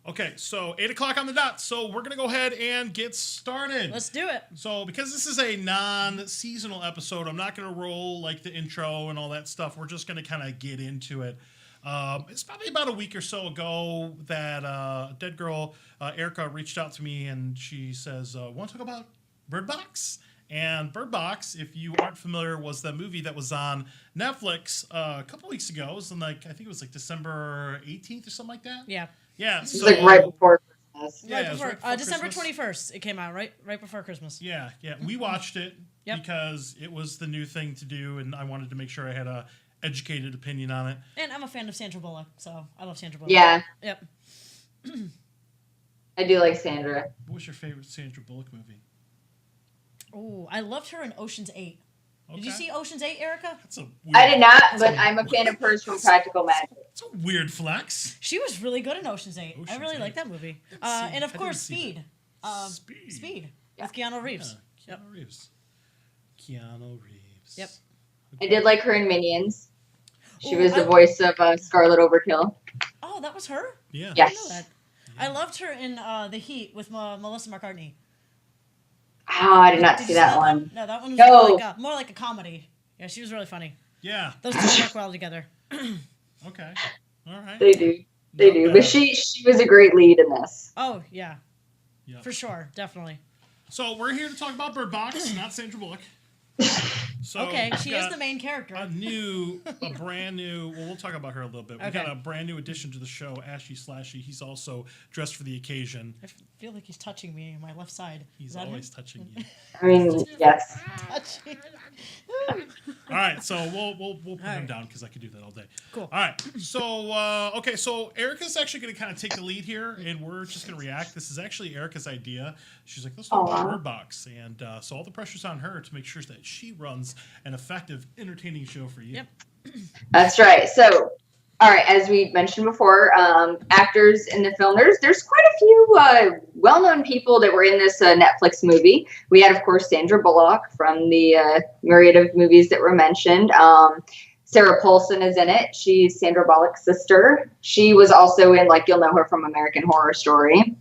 Okay, so 8 o'clock on the dot. So we're gonna go ahead and get started. Let's do it. So because this is a non-seasonal episode, I'm not gonna roll like the intro and all that stuff. We're just gonna kind of get into it. It's probably about a week or so ago that dead girl Erica reached out to me and she says, "Want to talk about Bird Box?" And Bird Box, if you aren't familiar, was the movie that was on Netflix a couple weeks ago. It was in I think it was like December 18th or something like that. Yeah. Yeah, It's like right before Christmas. Yeah, Right it was before, right before December Christmas. 21st, it came out, right before Christmas. Yeah. We watched it Yep. because it was the new thing to do, and I wanted to make sure I had a educated opinion on it. And I'm a fan of Sandra Bullock, so I love Sandra Bullock. Yeah, Yep. I do like Sandra. What was your favorite Sandra Bullock movie? Oh, I loved her in Ocean's 8. Okay. Did you see Ocean's 8, Erica? That's a weird, I did not, but I'm a fan of hers from Practical Magic. That's a weird flex. She was really good in Ocean's 8. I Ocean's really 8. like that movie. Let's see. And of I didn't course, see Speed. Speed. Speed. With Keanu Reeves. Yeah, Keanu Reeves. Keanu Reeves. Yep. I did like her in Minions. She Ooh, was the I- voice of Scarlet Overkill. Oh, that was her? Yeah. Yeah. I didn't know that. I loved her in The Heat with Melissa McCartney. Oh, I did not Did see you that one. No, that one was No. more like a comedy. Yeah, she was really funny. Yeah. Those two work well together. Okay. All right. They do. They Not do. bad. But she was a great lead in this. Oh, yeah. Yeah. For sure. Definitely. So we're here to talk about Bird Box, not Sandra Bullock. So Okay, we've she is got the main character. a brand new. Well, we'll talk about her a little bit. We Okay. got a brand new addition to the show, Ashy Slashy. He's also dressed for the occasion. I feel like he's touching me on my left side. Is He's that always him? touching you. I mean, yes. Touching. All right, so we'll put him right. down because I could do that all day. Cool. All right, so okay, so Erica's actually going to kind of take the lead here, and we're just going to react. This is actually Erica's idea. She's like, let's talk about Aw. Bird Box, and so all the pressure's on her to make sure that she runs an effective, entertaining show for you. Yep. That's right. So, all right, as we mentioned before, actors in the film, there's quite a few well-known people that were in this Netflix movie. We had, of course, Sandra Bullock from the myriad of movies that were mentioned. Sarah Paulson is in it. She's Sandra Bullock's sister. She was also in, you'll know her from American Horror Story.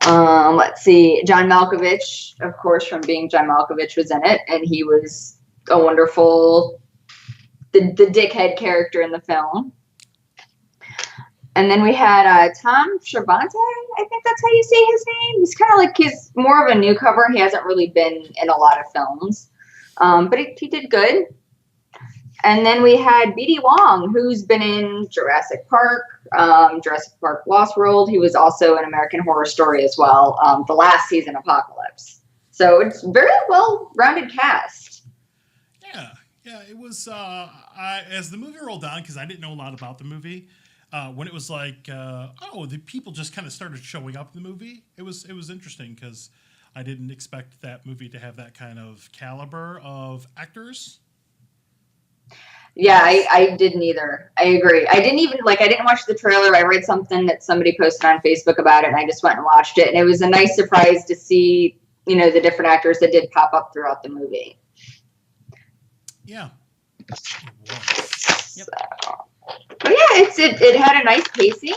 Let's see. John Malkovich, of course, from Being John Malkovich, was in it, and he was a wonderful, the dickhead character in the film. And then we had Tom Schervante, I think that's how you say his name. He's kind of he's more of a newcomer. He hasn't really been in a lot of films, but he did good. And then we had B.D. Wong, who's been in Jurassic Park, Jurassic Park Lost World. He was also in American Horror Story as well, the last season, Apocalypse. So it's very well-rounded cast. Yeah, it was. As the movie rolled on, because I didn't know a lot about the movie, when it was the people just kind of started showing up in the movie. It was interesting because I didn't expect that movie to have that kind of caliber of actors. Yeah, I didn't either. I agree. I didn't even I didn't watch the trailer. I read something that somebody posted on Facebook about it, and I just went and watched it. And it was a nice surprise to see, the different actors that did pop up throughout the movie. Yeah. It was. Yep. But yeah, it had a nice pacing.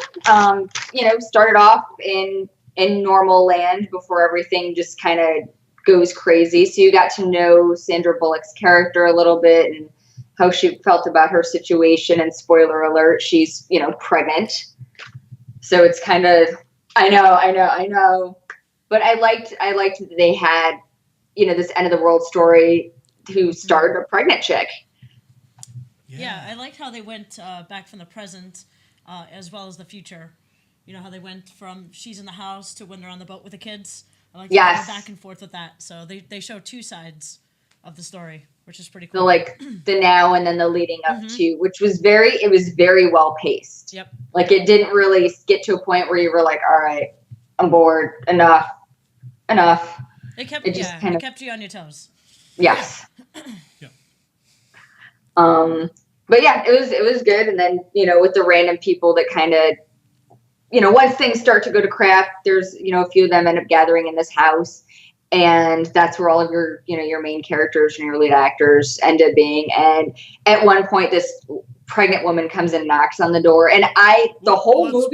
Started off in normal land before everything just kind of goes crazy. So you got to know Sandra Bullock's character a little bit and how she felt about her situation. And spoiler alert, she's pregnant. So it's kind of I know. But I liked that they had this end of the world story who starred a pregnant chick. Yeah, I liked how they went back from the present as well as the future. You know how they went from she's in the house to when they're on the boat with the kids. I like Yes. go back and forth with that. So they show two sides of the story, which is pretty So cool. the now and then the leading up to, which was very well paced. Yep. It didn't really get to a point where you were like, all right, I'm bored. Enough. It kept It just kind it of- kept you on your toes. Yes. Yeah. But yeah, it was good. And then, with the random people that kind of, once things start to go to crap, there's, a few of them end up gathering in this house. And that's where all of your, your main characters and your lead actors end up being. And at one point, this pregnant woman comes and knocks on the door, and the whole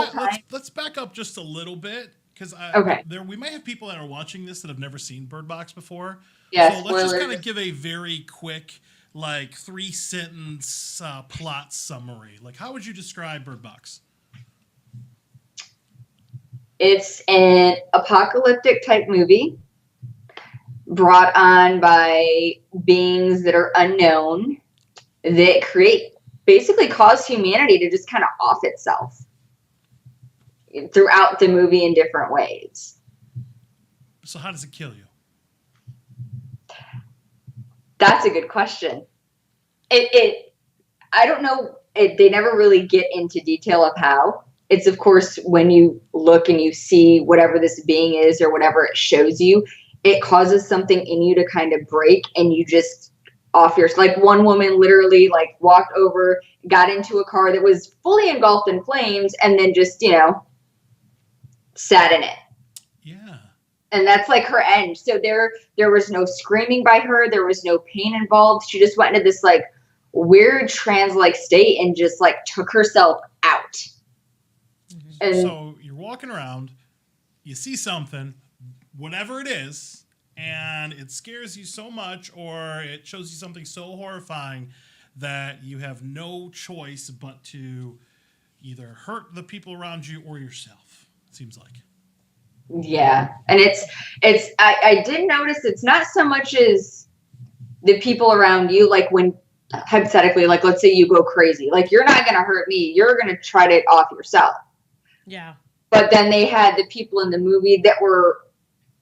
time. Let's back up just a little bit, because Okay. we might have people that are watching this that have never seen Bird Box before. Yeah, so let's just spoilers. kind of give a very quick, like 3-sentence plot summary. Like, how would you describe Bird Box? It's an apocalyptic type movie brought on by beings that are unknown that basically cause humanity to just kind of off itself throughout the movie in different ways. So how does it kill you? That's a good question. I don't know. They never really get into detail of how. It's, of course, when you look and you see whatever this being is or whatever it shows you, it causes something in you to kind of break, and you just off your, like one woman literally like walked over, got into a car that was fully engulfed in flames, and then just, sat in it. Yeah. And that's like her end. So there was no screaming by her. There was no pain involved. She just went into this like weird trance-like state and just like took herself out. And so you're walking around, you see something, whatever it is, and it scares you so much, or it shows you something so horrifying that you have no choice but to either hurt the people around you or yourself, it seems like. yeah. And I did notice it's not so much as the people around you, like when hypothetically, like let's say you go crazy, like you're not going to hurt me. You're going to try to off yourself. Yeah. But then they had the people in the movie that were,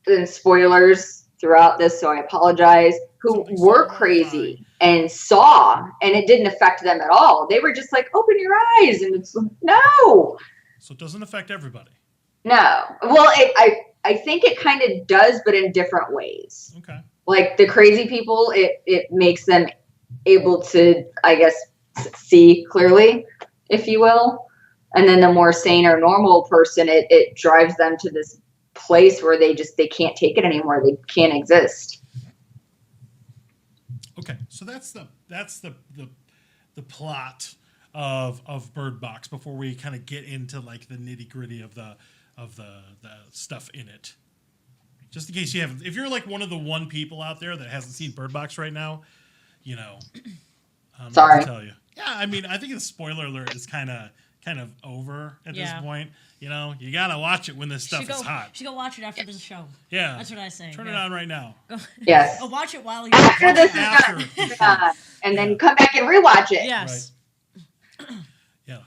and spoilers throughout this, so I apologize, who Something were so crazy and saw, and it didn't affect them at all. They were just like, open your eyes. And it's like, no. So it doesn't affect everybody. No. Well, I think it kind of does, but in different ways. Okay. Like the crazy people, it makes them able to, I guess, see clearly, if you will. And then the more sane or normal person, it drives them to this place where they can't take it anymore. They can't exist. Okay, so that's the plot of Bird Box before we kind of get into like the nitty gritty of the stuff in it. Just in case you haven't, if you're like one of the one people out there that hasn't seen Bird Box right now, I don't know what to tell you. Yeah, I mean, I think the spoiler alert is kind of over at this point. You gotta watch it when this stuff is hot. You should go watch it after the show. Yeah, that's what I say. Turn it on right now. Yes. Or watch it while you After this is After. done, and then come back and rewatch it. Yes. Right. Yeah.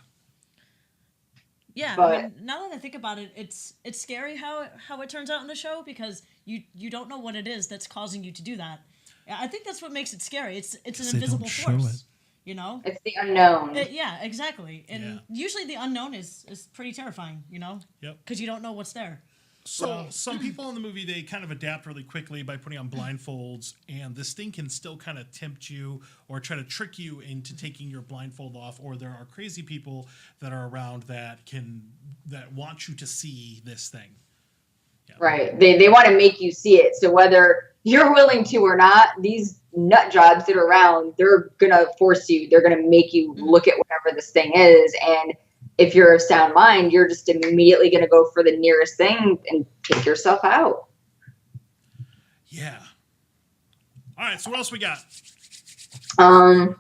Yeah, But- I mean, now that I think about it, it's scary how it turns out in the show, because you don't know what it is that's causing you to do that. I think that's what makes it scary. It's an invisible force. It's the unknown. Yeah, exactly. And usually the unknown is pretty terrifying, Yep. because you don't know what's there. So some people in the movie, they kind of adapt really quickly by putting on blindfolds, and this thing can still kind of tempt you or try to trick you into taking your blindfold off, or there are crazy people that are around that want you to see this thing. Yeah. Right. They want to make you see it. So whether you're willing to or not, these nut jobs that are around, they're going to force you. They're going to make you look at whatever this thing is. And if you're of sound mind, you're just immediately going to go for the nearest thing and take yourself out. Yeah. All right. So what else we got? All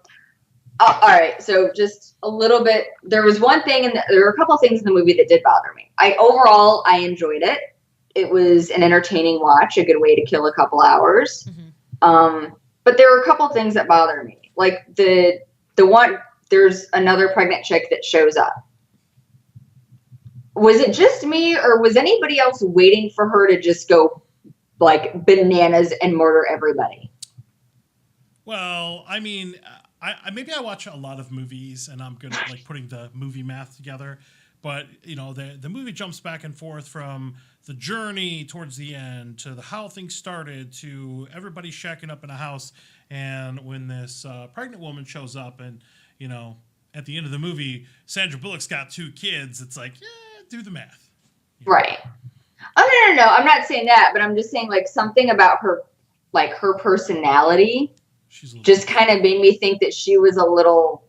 right. So just a little bit. There was one thing, there were a couple of things in the movie that did bother me. Overall, I enjoyed it. It was an entertaining watch, a good way to kill a couple hours. Mm-hmm. But there were a couple of things that bother me. Like the one, there's another pregnant chick that shows up. Was it just me, or was anybody else waiting for her to just go like bananas and murder everybody? Well, I mean, I maybe I watch a lot of movies and I'm good at like putting the movie math together. But, the movie jumps back and forth from the journey towards the end to how things started to everybody shacking up in a house. And when this pregnant woman shows up and, at the end of the movie, Sandra Bullock's got 2 kids, it's like, do the math. Right. Oh, no. I'm not saying that, but I'm just saying like something about her, like her personality She's a little just kind of made me think that she was a little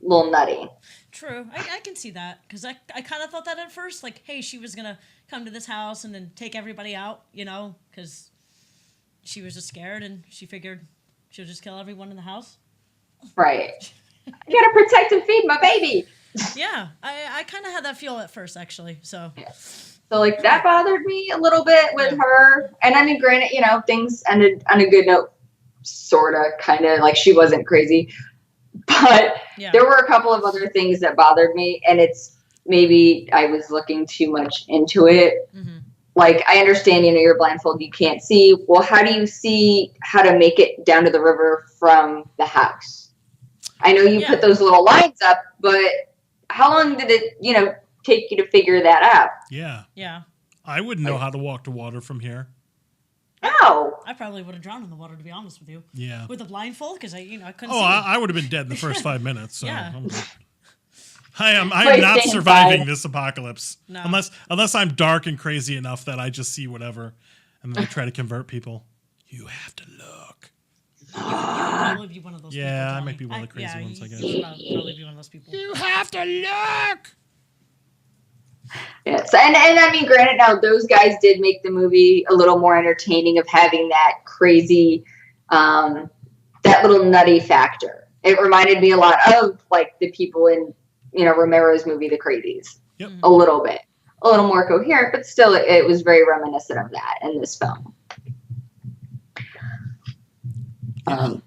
little nutty. True. I can see that because I kind of thought that at first. Like, hey, she was going to come to this house and then take everybody out, because she was just scared and she figured she'll just kill everyone in the house. Right. I gotta protect and feed my baby. Yeah. I kind of had that feel at first, actually. So. Yeah. So, like, that bothered me a little bit with her. And I mean, granted, things ended on a good note, sort of, kind of, like, she wasn't crazy. But there were a couple of other things that bothered me, and it's maybe I was looking too much into it. Mm-hmm. Like, I understand, you're blindfolded, you can't see. Well, how do you see how to make it down to the river from the house? I know you put those little lines up, but how long did it, take you to figure that out? Yeah. Yeah. I wouldn't know how to walk to water from here. No. I probably would have drowned in the water, to be honest with you. Yeah. With a blindfold, because I couldn't see. I would have been dead in the first 5 minutes. So yeah. I am not surviving this apocalypse. No. Unless I'm dark and crazy enough that I just see whatever and then I try to convert people. You have to look. You would probably be one of those people. Yeah, I might be one of the crazy ones, I guess. You would probably be one of those people. You have to look. Yes, and I mean, granted, now those guys did make the movie a little more entertaining of having that crazy, that little nutty factor. It reminded me a lot of, like, the people in, Romero's movie, The Crazies. Yep. A little bit. A little more coherent, but still it was very reminiscent of that in this film. But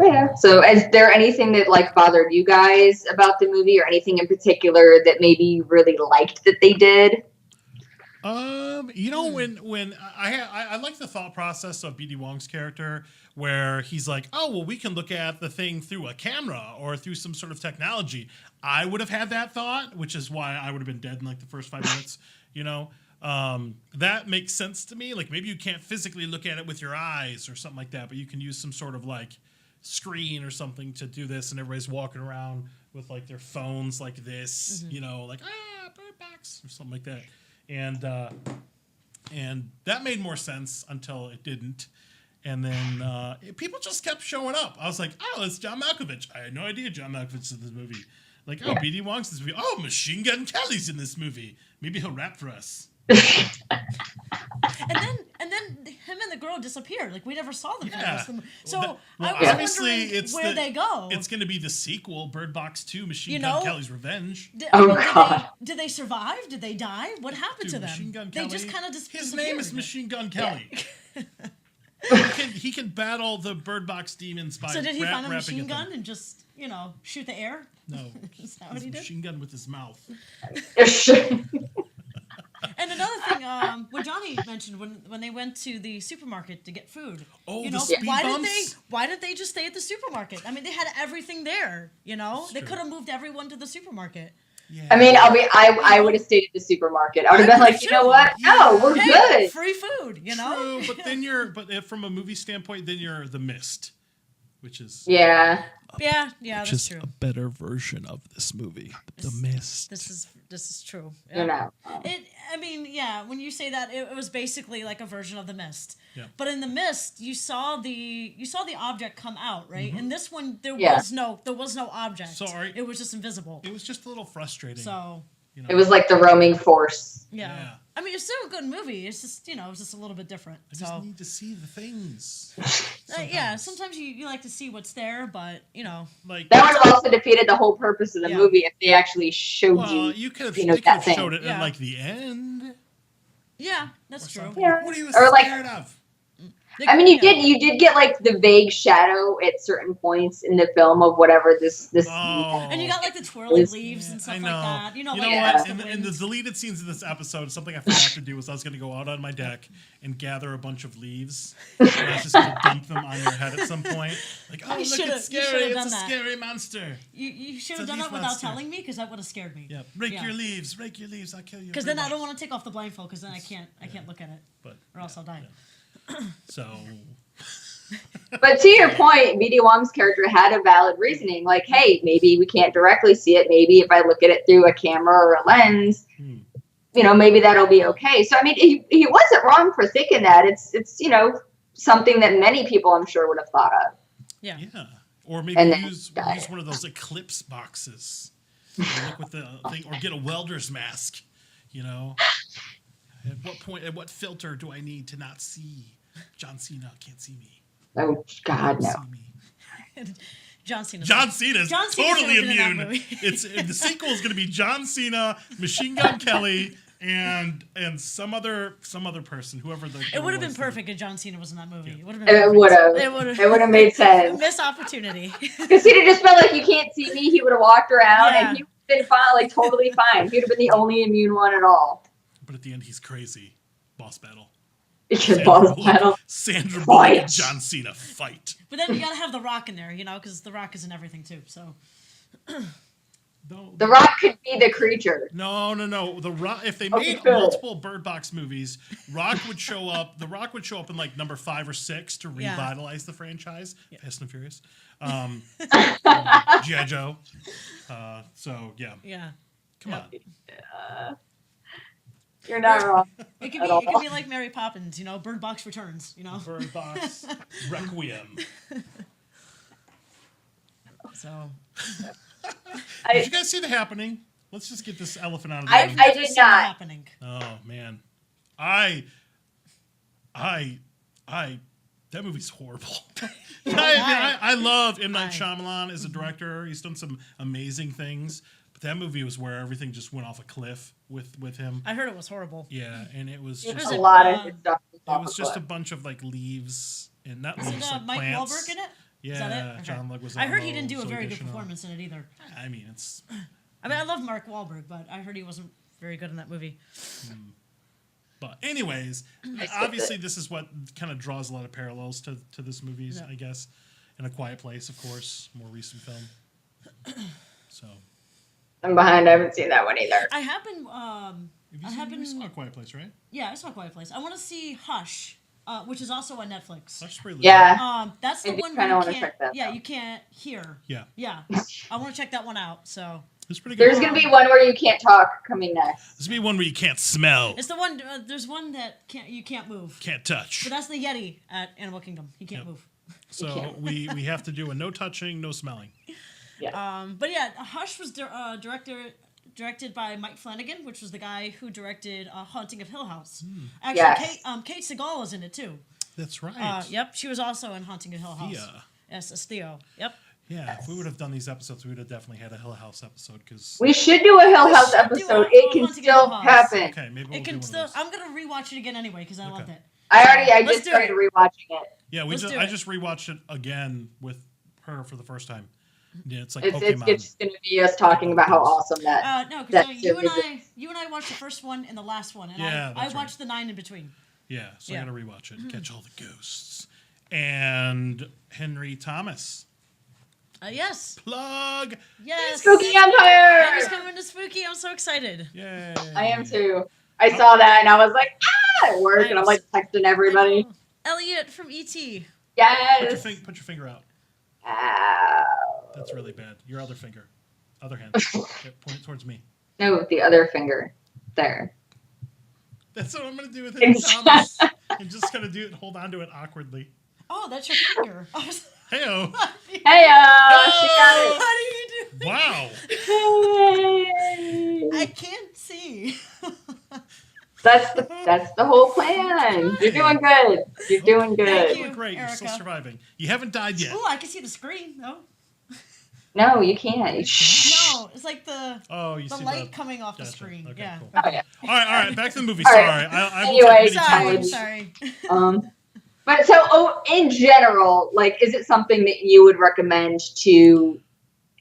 yeah. So is there anything that, like, bothered you guys about the movie, or anything in particular that maybe you really liked that they did? When I like the thought process of BD Wong's character, where he's like, oh, well, we can look at the thing through a camera or through some sort of technology. I would have had that thought, which is why I would have been dead in like the first 5 minutes, that makes sense to me. Like, maybe you can't physically look at it with your eyes or something like that, but you can use some sort of like screen or something to do this, and everybody's walking around with like their phones like this, like bird box or something like that. And that made more sense until it didn't. And then people just kept showing up. I was like, oh, it's John Malkovich. I had no idea John Malkovich is in this movie. Like, oh, BD Wong's in this movie. Oh, Machine Gun Kelly's in this movie. Maybe he'll rap for us. and then him and the girl disappeared. Like, we never saw them. Yeah. So well, I was obviously wondering it's where they go. It's going to be the sequel, Bird Box 2, Machine Gun Kelly's Revenge. God. Did they survive? Did they die? What happened to them? Machine Gun they Kelly, just kind of disappeared. His name is Machine Gun Kelly. He can battle the Bird Box demons by So did he find a rapping machine at them. gun and just, shoot the air? No. Is that what he did? Machine gun with his mouth. And another thing, what Johnny mentioned when they went to the supermarket to get food. Oh, the speed bumps? Why did they just stay at the supermarket? I mean, they had everything there. They could have moved everyone to the supermarket. Yeah. I mean, I would have stayed at the supermarket. I would have been like, you know what? No, we're good. Free food, True, but then from a movie standpoint, then you're The Mist, which is yeah, that's true. A better version of this movie, The Mist. This is true. Yeah. When you say that, it was basically like a version of The Mist. Yeah. But in The Mist, you saw the object come out, right? Mm-hmm. In this one, there was no object. Sorry. It was just invisible. It was just a little frustrating. So it was like the roaming force. Yeah. I mean, it's still a good movie. It's just, it's just a little bit different. I just need to see the things. Sometimes you like to see what's there, but, Like, that would have also defeated the whole purpose of the movie if they actually showed you could have showed it in, like, the end. Yeah, that's true. Yeah. What are you scared of? I mean, you did get like the vague shadow at certain points in the film of whatever this. And you got like the twirling leaves and stuff like that. You know what? In the deleted scenes of this episode, something I forgot to do was I was going to go out on my deck and gather a bunch of leaves. And I was just going to dump them on your head at some point. Like, oh, look, it's scary. It's a scary monster. You should have done that without telling me, because that would have scared me. Yeah, rake your leaves. I'll kill you. Because then I don't want to take off the blindfold, because then I can't look at it, or else I'll die. Yeah. So, but to your point, BD Wong's character had a valid reasoning. Like, hey, maybe we can't directly see it. Maybe if I look at it through a camera or a lens, maybe that'll be okay. So, I mean, he wasn't wrong for thinking that. It's something that many people, I'm sure, would have thought of. Yeah. Or maybe And then use one of those eclipse boxes. Look with the thing, or get a welder's mask. You know, at what filter do I need to not see John Cena? Can't see me. Oh God, no. See me. John Cena. John Cena's John Cena's totally gonna be in that immune. movie. It's the sequel is going to be John Cena, Machine Gun Kelly, and some other person, whoever the. It would have been perfect if John Cena was in that movie. It would have been. It perfect. would have. It would have. It would have made sense. Missed opportunity. Because he'd have just felt like you can't see me. He would have walked around Yeah. and he would have been fine, like totally fine. He'd have been the only immune one at all. But at the end, he's crazy. Boss battle. Because boss battle. Sandra Fight. Bullock and John Cena fight. But then you gotta have The Rock in there, you know, because The Rock is in everything too. So No, The Rock could be the creature. No. The Rock. If they Okay, made good. multiple Bird Box movies, Rock would show up. The Rock would show up in like number 5 or 6 to Yeah. revitalize the franchise. Yeah. Fast and Furious. G.I. Joe. So yeah, yeah, come on. You're not wrong. it could At be all. it could be like Mary Poppins, you know, Bird Box Returns, you know. Bird Box Requiem. So Did you guys see The Happening? Let's just get this elephant out of the I room. did Never seen not. that happening. Oh man, that movie's horrible. I love M. Night Why? Shyamalan as a director. He's done some amazing things, but that movie was where everything just went off a cliff with him. I heard it was horrible. Yeah, and it was There's just was a it, lot of his stuff. it was just a bunch of like leaves and not Is it leaves, like Mike plants. Wahlberg in it? Yeah, Is that it? Okay. John Lug was. I heard he Alamo, didn't do a Zoe very good Deschanel. performance in it either. I mean, it's I mean, I love Mark Wahlberg, but I heard he wasn't very good in that movie. But anyways, obviously this is what kind of draws a lot of parallels to this movie, Yeah. I guess. In A Quiet Place, of course, more recent film. So, I'm behind. I haven't seen that one either. I have been, you saw A Quiet Place, right? yeah, I saw Quiet Place. I want to see Hush, which is also on Netflix. That's pretty. Yeah. That's the I do one kinda where you wanna can't, check that yeah, out. you can't hear. Yeah, Yeah, I want to check that one out. So it's pretty good. There's gonna be one where you can't talk coming next. This would be one where you can't smell, it's the one. There's one that you can't move. can't touch. But that's the Yeti at Animal Kingdom. He can't Yep. move. So we have to do a no touching, no smelling. But yeah, Hush was directed by Mike Flanagan, which was the guy who directed Haunting of Hill House. Actually, Yes. Kate Segal was in it too. That's right. Yep, she was also in Haunting of Hill House. Thea. Yes, as Theo. Yep. Yeah, if we would have done these episodes, we would have definitely had a Hill House episode because. We should do a Hill House should do episode. a It can Haunting of still Hill House. happen. Okay, maybe we'll It do can one still. of those. I'm gonna rewatch it again anyway because I loved it. I Let's just do started it. rewatching it. Yeah, Let's do I it. just rewatched it again with her for the first time. Yeah, it's like It's Pokemon. just gonna be us talking about how awesome that. No, because That's you and it. I watched the first one and the last one, and Yeah, I that's watched the 9 in between. Yeah, so Yeah. I gotta rewatch it, catch all the ghosts. And Henry Thomas. Yes. Plug! Yes. Spooky Henry's Empire. coming to Spooky. I'm so excited. Yay! I am too. I saw that and I was like, at work, and I'm like texting everybody. I know. Elliot from E E.T. Yes. Put your finger out. Ow. That's really bad. Your other finger. Other hand. Okay, point it towards me. No, the other finger. There. That's what I'm gonna do with Henry Thomas. I'm just gonna do it, hold on to it awkwardly. Oh, that's your finger. I was- Heyo! Hey, she got How do you do? Wow! it. I can't see. That's the whole plan. You're doing good. You're doing Thank good. you. You're great. You're still Erica. surviving. You haven't died yet. Oh, I can see the screen. No, No, you can't. Shh. no, it's like the Oh, you the see light the. coming off the Gotcha. screen. Okay, Yeah. cool. Oh, yeah. All right. Back to the movie. All Sorry. right. I will Anyway, take many Sorry, tangents. sorry. But so, in general, like, is it something that you would recommend to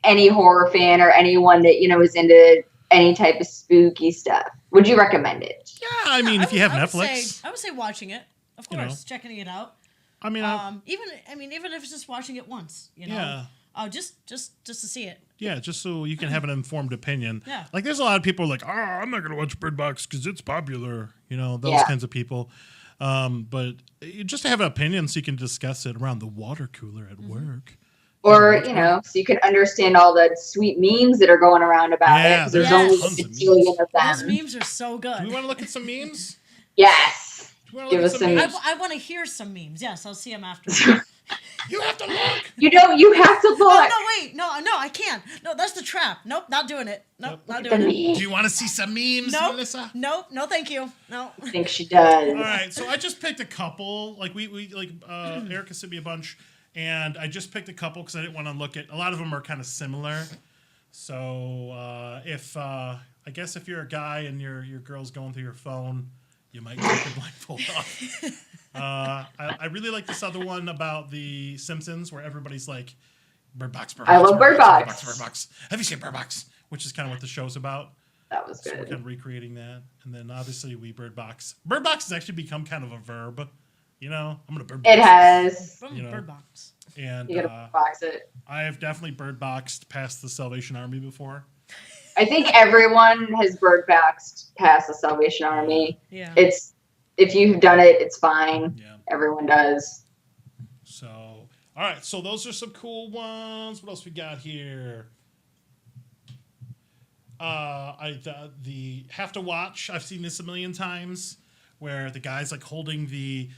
any horror fan or anyone that is into any type of spooky stuff? Would you recommend it? Yeah, I mean, if you have I would Netflix, I would say watching it. Of You course, know. checking it out. I mean, Even if it's just watching it once, yeah. Just to see it. Yeah, just so you can have an informed opinion. Yeah. Like, there's a lot of people like, I'm not going to watch Bird Box because it's popular. Those Yeah. kinds of people. But just to have an opinion so you can discuss it around the water cooler at work. Or, so you can understand all the sweet memes that are going around about it. Yeah, 'Cause there's there's only tons a of bajillion memes. of Those them. memes are so good. Do we want to look at some memes? Yes. Do we wanna Give look at us some memes? I want to hear some memes. Yes, I'll see them after. You have to look. You don't. You have to Oh look. no, wait, no, I can't. No, that's the trap. Nope, not doing it. Nope, not The doing it. meme. Do you want to see some memes, Nope. Melissa? Nope, no, thank you. No. I think she does. All right, so I just picked a couple. Like we Erica sent me a bunch, and I just picked a couple because I didn't want to look at. A lot of them are kind of similar. So if I guess if you're a guy and your girl's going through your phone, you might take the blindfold off. I really like this other one about the Simpsons where everybody's like, Bird Box, Bird Box. I love Bird Box. Bird Box. Have you seen Bird Box? Which is kind of what the show's about. That was So we're kind good. of recreating that. And then obviously we Bird Box. Bird Box has actually become kind of a verb. You know, I'm going to Bird Box. It has. From You know. Bird Box. And You gotta box it. I have definitely Bird Boxed past the Salvation Army before. I think everyone has bird boxed past the Salvation Army. Yeah. It's if you've done it, it's fine. Yeah. Everyone does. So, all right. So those are some cool ones. What else we got here? The Have to Watch. I've seen this a million times, where the guy's like holding the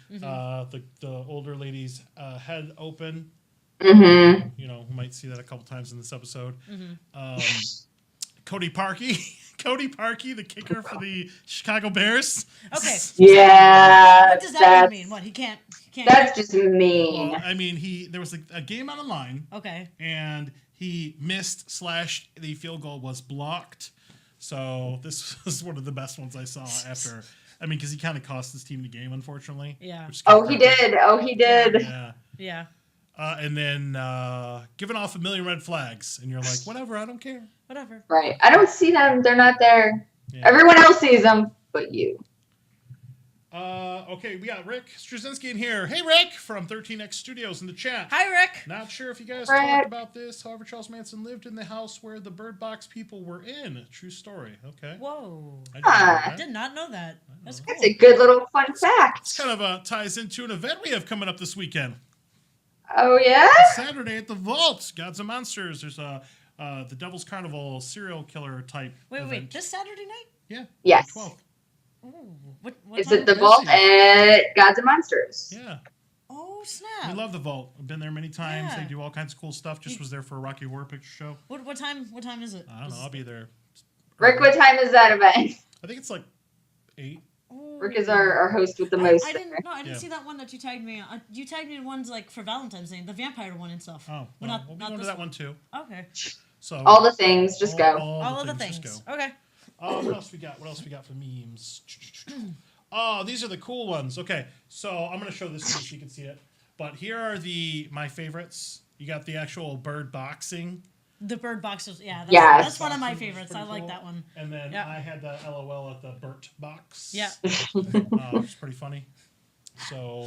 older lady's head open. Mm-hmm. You know, we might see that a couple times in this episode. Cody Parkey, Cody Parkey, the kicker for the Chicago Bears. Okay. Yeah. What does that mean? What he can't. That's just mean. Well, I mean, there was a game on the line, Okay. and he missed / the field goal was blocked. So this was one of the best ones I saw after. I mean, because he kind of cost his team the game, unfortunately. Yeah. which is Oh, kinda he crazy. did. Oh, he did. Yeah. Yeah. And then giving off a million red flags, and you're like, whatever, I don't care. Whatever. Right. I don't see them. They're not there. Yeah. Everyone else sees them, but you. Okay, we got Rick Straczynski in here. Hey, Rick from 13X Studios in the chat. Hi, Rick. Not sure if you guys Rick. talked about this. However, Charles Manson lived in the house where the Bird Box people were in. True story. Okay. Whoa. I didn't know Ah. I that. did not know that. That's cool. That's a good little fun fact. This kind of ties into an event we have coming up this weekend. Oh, yeah? Saturday at the Vault. Gods and Monsters. There's the Devil's Carnival serial killer type Wait, event. this Saturday night? Yeah. Yes. 12th. Ooh, what It's time at the is it? vault at Gods and Monsters. Yeah. Oh, We snap. love the Vault. I've been there many times. Yeah. They do all kinds of cool stuff. Just was there for a Rocky Horror Picture Show. What time is it? I don't know. I'll be there. Rick, what time is that event? I think it's like 8. Ooh. Rick is our host with the most. I didn't Yeah. see that one that you tagged me on. You tagged me in ones like for Valentine's Day, the vampire one and stuff. Oh, Well, well, we'll be going to this that one too. Okay. So All the things, just go. All of the things. Just go. Okay. What else we got? What else we got for memes? Oh, these are the cool ones. Okay, so I'm gonna show this to you so you can see it. But here are my favorites. You got the actual bird boxing, The bird boxes. Yeah. That's, Yes. that's one of my Boxing is favorites. pretty I like cool. that one. and then Yeah. I had the LOL at the Burt box. Yeah. Which is pretty funny. So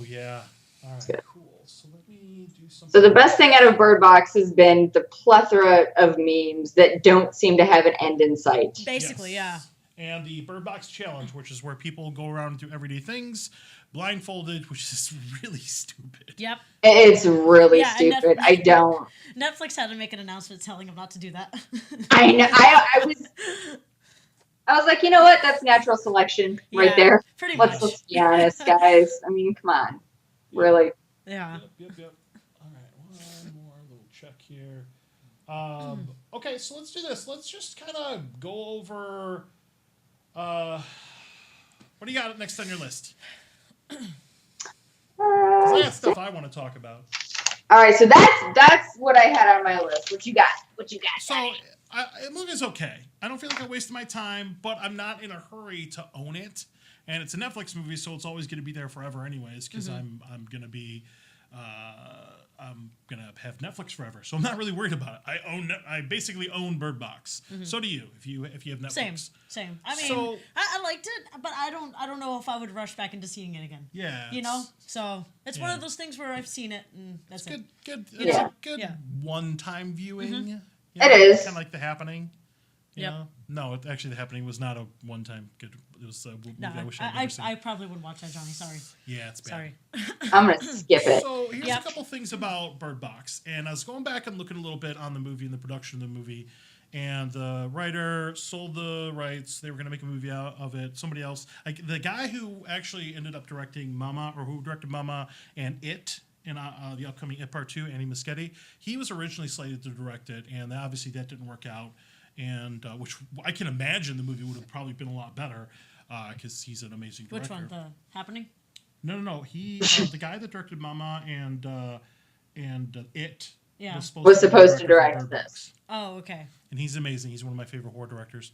yeah. All right, cool. So let me do something. So the best thing out of Bird Box has been the plethora of memes that don't seem to have an end in sight. Basically, Yes. And the Bird Box Challenge, which is where people go around and do everyday things, blindfolded, which is really stupid. yeah. Yep. It's really Yeah, and stupid. I don't. Netflix had to make an announcement telling them not to do that. I know. I was like, you know what? That's natural selection right Yeah, there. Pretty much. Let's be honest, guys. I mean, come on. Really. Yeah. Yep. All right, one more little check here. Okay, so let's do this. Let's just kind of go over. What do you got next on your list? 'Cause I got stuff I want to talk about. All right, so that's what I had on my list. What you got? What you got? So the movie's okay. I don't feel like I wasted my time, but I'm not in a hurry to own it. And it's a Netflix movie, so it's always going to be there forever, anyways. Because I'm gonna be, I'm gonna have Netflix forever, so I'm not really worried about it. I basically own Bird Box. So do you, if you have Netflix. Same. I mean, So- I liked it, but I don't know if I would rush back into seeing it again. Yeah. You know, so it's one yeah. of those things where I've seen it and that's it. Good. It's Yeah. a good Yeah. one-time viewing. It is. kind of like The Happening. You Yep. know? No, actually, The Happening was not a one-time good. It was a movie No, I wish I'd never seen. I probably wouldn't watch that, Johnny. Sorry. Yeah, it's bad. Sorry. I'm gonna skip it. So here's Yep. a couple things about Bird Box, and I was going back and looking a little bit on the movie and the production of the movie, and the writer sold the rights. They were going to make a movie out of it. Somebody else, like the guy who actually ended up directing Mama, or who directed Mama and It, in the upcoming It Part 2, Andy Muschietti. He was originally slated to direct it, and obviously that didn't work out. And which I can imagine the movie would have probably been a lot better because he's an amazing director. Which one? The Happening? No. He, the guy that directed Mama and It, Yeah. Was supposed to direct Bird Box. this. Oh, okay. And he's amazing. He's one of my favorite horror directors.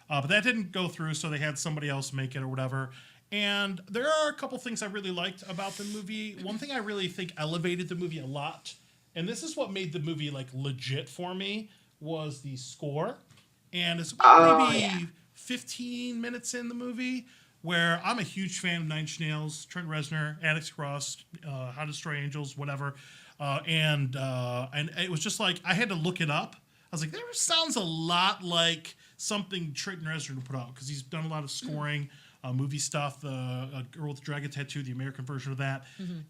But that didn't go through, so they had somebody else make it or whatever. And there are a couple things I really liked about the movie. One thing I really think elevated the movie a lot, and this is what made the movie like legit for me, was the score. And it's about maybe 15 minutes in the movie where I'm a huge fan of Nine Inch Nails, Trent Reznor, Alex Cross, How to Destroy Angels, whatever. And it was just like, I had to look it up. I was like, there sounds a lot like something Trent Reznor would put out because he's done a lot of scoring, movie stuff, the Girl with the Dragon Tattoo, the American version of that.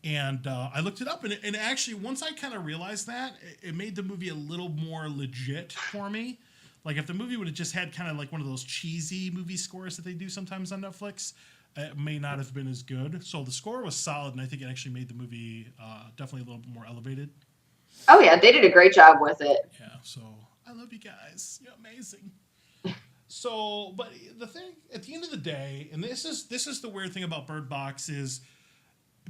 And I looked it up, and actually, once I kind of realized that, it made the movie a little more legit for me. Like, if the movie would have just had kind of like one of those cheesy movie scores that they do sometimes on Netflix, it may not have been as good. So the score was solid, and I think it actually made the movie definitely a little bit more elevated. Oh yeah, they did a great job with it. Yeah, so I love you guys. You're amazing. So, but the thing at the end of the day, and this is the weird thing about Bird Box is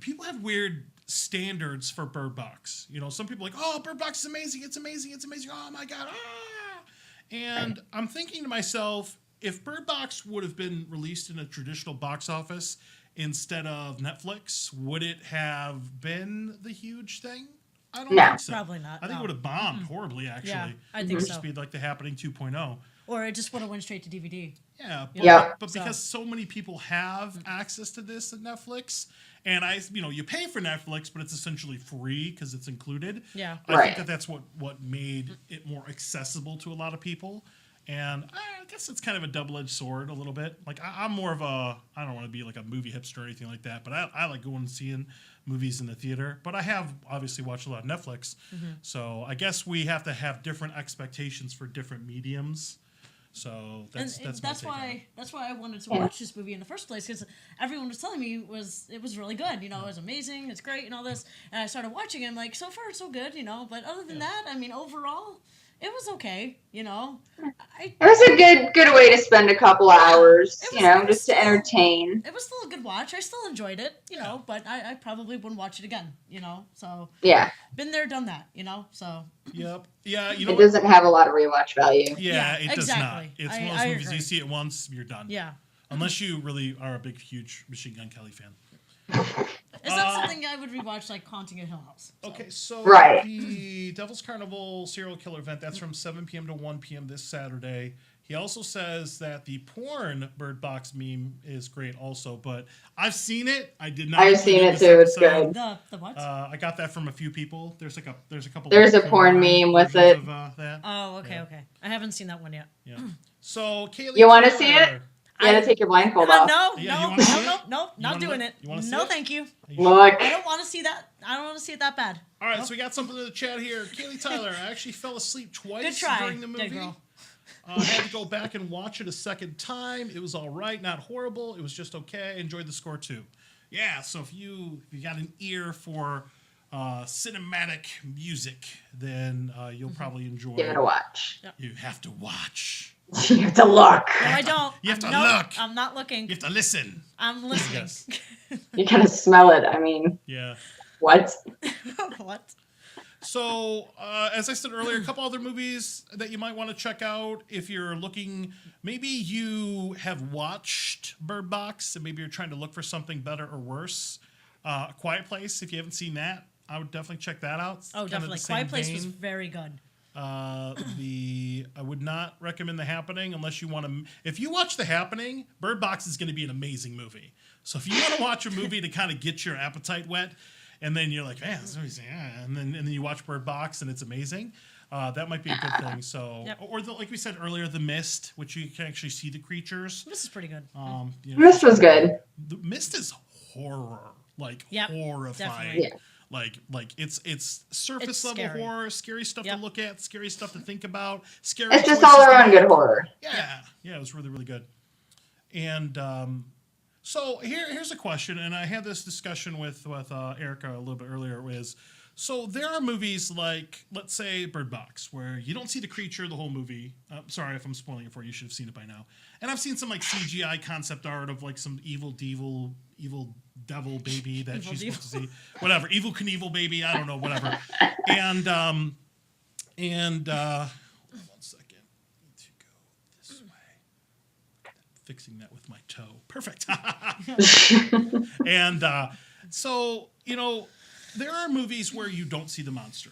people have weird standards for Bird Box. You know, some people are like, oh, Bird Box is amazing. It's amazing. It's amazing. Oh my God. Ah! And I'm thinking to myself, if Bird Box would have been released in a traditional box office instead of Netflix, would it have been the huge thing? I don't No. think so. Probably not, I think no. it would have bombed horribly, actually. Yeah, I It think would so. just be like the Happening 2.0. Or it just would have went straight to DVD. Yeah, Yeah. but So- because so many people have access to this at Netflix, and you pay for Netflix, but it's essentially free because it's included. Yeah. I Right. think that that's what made it more accessible to a lot of people, and I guess it's kind of a double-edged sword a little bit. Like I'm more of a I don't want to be like a movie hipster or anything like that, but I like going and seeing movies in the theater. But I have obviously watched a lot of Netflix, so I guess we have to have different expectations for different mediums. So that's And my take on it. that's why I wanted to watch this movie in the first place, because everyone was telling me it was really good. You know, it was amazing, it's great, and all this. And I started watching it. I'm like, so far so good, you know. But other than that, I mean, overall, it was okay. You know, It was a good way to spend a couple hours, It you know, was just to still- entertain. it was still a good watch. I still enjoyed it, you know. But I probably wouldn't watch it again, you know. So Yeah, been there, done that, you know. So Yep. Yeah. You know it what? doesn't have a lot of rewatch value. Yeah, Yeah, it does not. exactly. It's I- one of I those movies agree. you see it once, you're done. yeah, Unless you really are a big, huge Machine Gun Kelly fan. it's not something I would rewatch like Haunting a Hill House. So. Okay, so Right. the Devil's Carnival serial killer event, that's from 7 p.m. to 1 p.m. this Saturday. He also says that the porn Bird Box meme is great also, but I've seen it. I did not. I've include seen in it this too, it's episode. good. The what? I got that from a few people. There's a couple. There's a of porn meme with versions it. Of, that. Oh, okay, Yeah. okay. I haven't seen that one yet. Yeah. So Kaylee, You wanna see it? Taylor, You gotta take your blindfold off. No, Yeah, you no, wanna see no, it? no, You not wanna doing look? it. You wanna see No, it? thank you. Are you sure? Look, I don't want to see that. I don't want to see it that bad. All right, so we got something in the chat here. Kaylee Tyler, I actually fell asleep twice Good try, during the dead movie. girl. I had to go back and watch it a second time. It was all right, not horrible. It was just okay. I enjoyed the score too. Yeah, so if you got an ear for cinematic music, then you'll probably enjoy. give it a watch. You have to watch. You have to look. No, I don't. You have to No, look. I'm not looking. You have to listen. I'm listening. Yes. You gotta smell it. I mean, Yeah. what? What? So, as I said earlier, a couple other movies that you might want to check out if you're looking. Maybe you have watched Bird Box and maybe you're trying to look for something better or worse. A Quiet Place, if you haven't seen that, I would definitely check that out. It's Oh, kind of definitely. the same Quiet Place was vein. very good. I would not recommend The Happening unless you want to. If you watch The Happening, Bird Box is going to be an amazing movie. So if you want to watch a movie to kind of get your appetite wet, and then you're like, man, this movie's and then you watch Bird Box and it's amazing. That might be a good thing. So, Yep. or like we said earlier, The Mist, which you can actually see the creatures. This is pretty good. This was good. The Mist is horror, like Yep, horrifying. definitely. Yeah. Like it's surface It's level scary. horror, scary stuff Yep. to look at, scary stuff to think about, scary. It's just choices all to around make. good horror. Yeah, it was really, really good. And So here's a question, and I had this discussion with Erica a little bit earlier. So there are movies like, let's say, Bird Box, where you don't see the creature the whole movie. Sorry if I'm spoiling it for you. You should have seen it by now. And I've seen some like CGI concept art of like some evil devil baby that Evil she's devil. supposed to see. Whatever, Evil Knievel baby. I don't know, whatever. And hold on 1 second. I need to go this way. Fixing that with my toe. Perfect. And so, there are movies where you don't see the monster.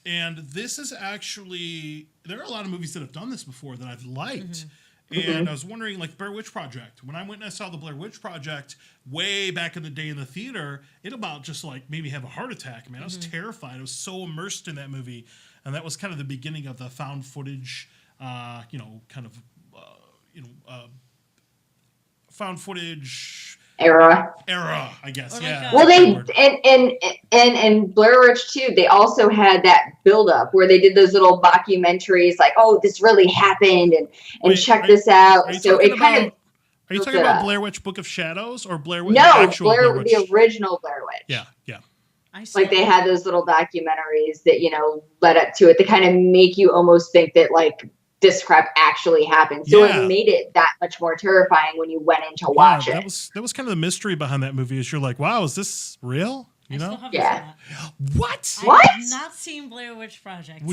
And this is actually, there are a lot of movies that have done this before that I've liked. And I was wondering, like Blair Witch Project. When I went and I saw the Blair Witch Project way back in the day in the theater, it about just like made me have a heart attack, man. I was terrified. I was so immersed in that movie. And that was kind of the beginning of the found footage, found footage Era. I guess. Or like, Yeah. Well, that's a they good word. and Blair Witch too. They also had that build up where they did those little documentaries, like, "Oh, this really happened," and Wait, check this out. Are you So talking it kind of about? Are you built talking it about up. Blair Witch Book of Shadows or Blair Witch? No, the actual Blair Witch? the original Blair Witch. Yeah. I still, Like they had those little documentaries that led up to it to kind of make you almost think that like this crap actually happened. So Yeah. it made it that much more terrifying when you went in to Yeah, watch that it. was kind of the mystery behind that movie. Is you're like, wow, is this real? I still haven't Yeah. seen that. What? I What? have not seen Blair Witch Project.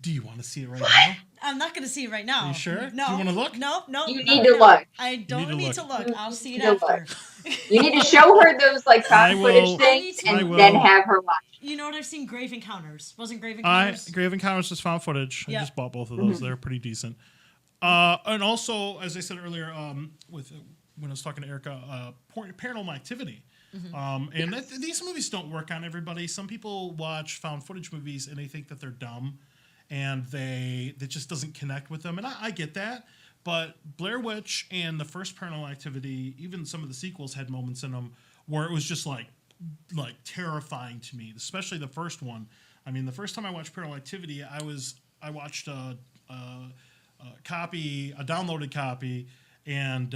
Do you want to see it right now? I'm not going to see it right now. Are you sure? No. Do you wanna look? No. You not need right to now. look. I don't to need to look. look. I'll see it You need to after. You need to show her those like I found will- footage I things need to- and I then will. have her watch. You know what? I've seen Grave Encounters. Wasn't Grave Encounters? Grave Encounters is found footage. Yeah. I just bought both of those. They're pretty decent. And also, as I said earlier, when I was talking to Erica, Paranormal Activity. And these movies don't work on everybody. Some people watch found footage movies and they think that they're dumb, and that just doesn't connect with them. And I get that. But Blair Witch and the first Paranormal Activity, even some of the sequels had moments in them where it was just like terrifying to me, especially the first one. I mean, the first time I watched Paranormal Activity, I watched a downloaded copy, and